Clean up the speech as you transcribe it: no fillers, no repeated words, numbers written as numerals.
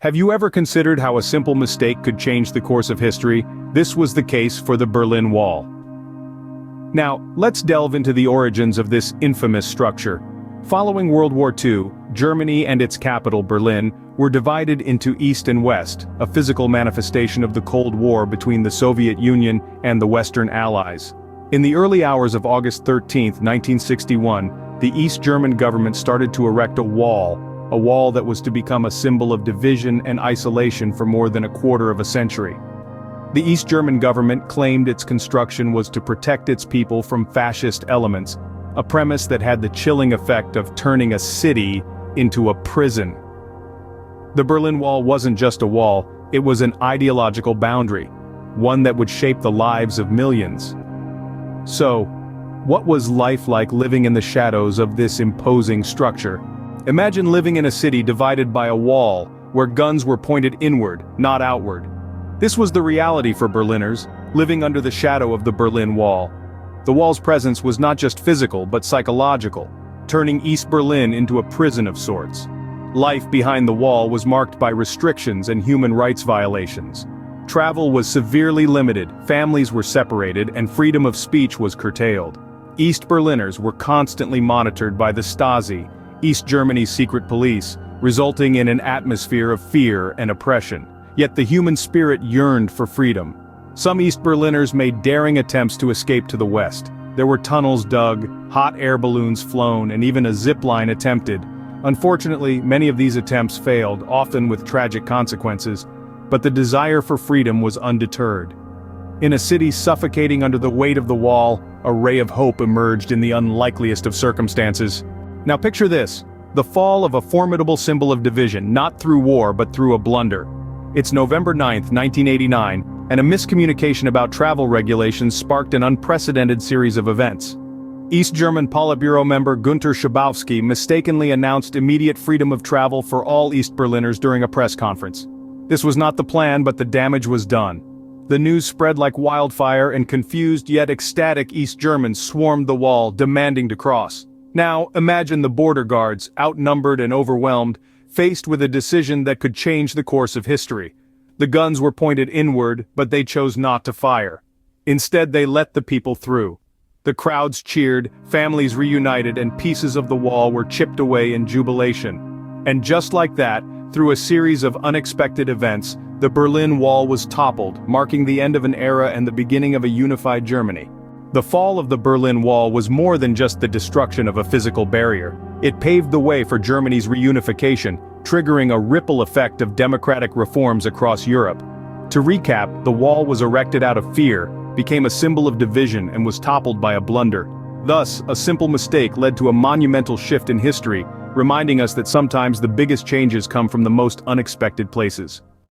Have you ever considered how a simple mistake could change the course of history? This was the case for the Berlin Wall. Now, let's delve into the origins of this infamous structure. Following World War II, Germany and its capital Berlin were divided into East and West, a physical manifestation of the Cold War between the Soviet Union and the Western Allies. In the early hours of August 13, 1961, the East German government started to erect a wall that was to become a symbol of division and isolation for more than a quarter of a century. The East German government claimed its construction was to protect its people from fascist elements, a premise that had the chilling effect of turning a city into a prison. The Berlin Wall wasn't just a wall, it was an ideological boundary, one that would shape the lives of millions. So, what was life like living in the shadows of this imposing structure? Imagine living in a city divided by a wall, where guns were pointed inward, not outward. This was the reality for Berliners, living under the shadow of the Berlin Wall. The wall's presence was not just physical but psychological, turning East Berlin into a prison of sorts. Life behind the wall was marked by restrictions and human rights violations. Travel was severely limited, families were separated, and freedom of speech was curtailed. East Berliners were constantly monitored by the Stasi, East Germany's secret police, resulting in an atmosphere of fear and oppression. Yet the human spirit yearned for freedom. Some East Berliners made daring attempts to escape to the west. There were tunnels dug, hot air balloons flown, and even a zip line attempted. Unfortunately, many of these attempts failed, often with tragic consequences, but the desire for freedom was undeterred. In a city suffocating under the weight of the wall, a ray of hope emerged in the unlikeliest of circumstances. Now picture this, the fall of a formidable symbol of division, not through war but through a blunder. It's November 9, 1989, and a miscommunication about travel regulations sparked an unprecedented series of events. East German Politburo member Günter Schabowski mistakenly announced immediate freedom of travel for all East Berliners during a press conference. This was not the plan, but the damage was done. The news spread like wildfire, and confused yet ecstatic East Germans swarmed the wall, demanding to cross. Now, imagine the border guards, outnumbered and overwhelmed, faced with a decision that could change the course of history. The guns were pointed inward, but they chose not to fire. Instead, they let the people through. The crowds cheered, families reunited, and pieces of the wall were chipped away in jubilation. And just like that, through a series of unexpected events, the Berlin Wall was toppled, marking the end of an era and the beginning of a unified Germany. The fall of the Berlin Wall was more than just the destruction of a physical barrier. It paved the way for Germany's reunification, triggering a ripple effect of democratic reforms across Europe. To recap, the wall was erected out of fear, became a symbol of division, and was toppled by a blunder. Thus, a simple mistake led to a monumental shift in history, reminding us that sometimes the biggest changes come from the most unexpected places.